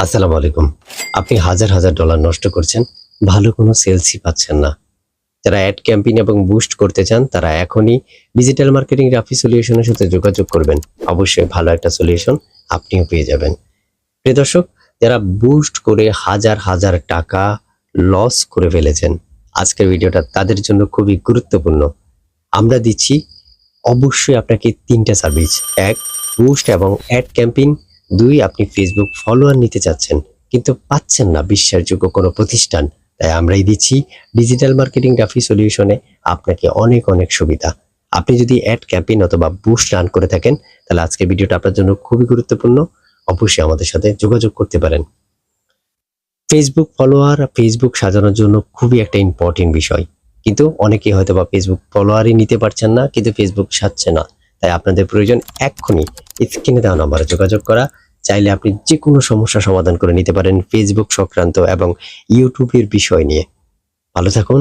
আসসালামু আলাইকুম। আপনি হাজার হাজার ডলার নষ্ট করছেন, ভালো কোনো সেলসই পাচ্ছেন না। যারা অ্যাড ক্যাম্পেইন এবং বুস্ট করতে চান তারা এখনই ডিজিটাল মার্কেটিং রাফি সলিউশনের সাথে যোগাযোগ করবেন। অবশ্যই ভালো একটা সলিউশন আপনিও পেয়ে যাবেন। প্রিয় দর্শক, যারা বুস্ট করে হাজার হাজার টাকা লস করে ফেলেছেন, আজকের ভিডিওটা তাদের জন্য খুবই গুরুত্বপূর্ণ। আমরা দিচ্ছি অবশ্যই আপনাকে ৩ টা সার্ভিস। ১, বুস্ট এবং অ্যাড ক্যাম্পেইন। ২, আপনি ফেসবুক ফলোয়ার নিতে চাচ্ছেন কিন্তু পাচ্ছেন না বিশ্বাসযোগ্য কোনো প্রতিষ্ঠান। তাই আমরাই দিচ্ছি ডিজিটাল মার্কেটিং রাফি সলিউশনে আপনাকে অনেক অনেক সুবিধা। আপনি যদি অ্যাড ক্যাম্পেইন অথবা বুস্ট রান করে থাকেন তাহলে আজকের ভিডিওটা আপনার জন্য খুবই গুরুত্বপূর্ণ। অবশ্যই আমাদের সাথে যোগাযোগ করতে পারেন। ফেসবুক ফলোয়ার, ফেসবুক সাজানোর জন্য খুবই একটা ইম্পর্টেন্ট বিষয়। কিন্তু অনেকেই হয়তোবা ফেসবুক ফলোয়ারই নিতে পারছেন না, কিন্তু ফেসবুক সাজছে না। তাই আপনাদের প্রয়োজন এক্ষুনি স্ক্রিনে দেওয়া নম্বরে যোগাযোগ করা। চাইলে আপনি যেকোনো সমস্যা সমাধান করে নিতে পারেন ফেসবুক সংক্রান্ত এবং ইউটিউবের বিষয় নিয়ে। ভালো থাকুন।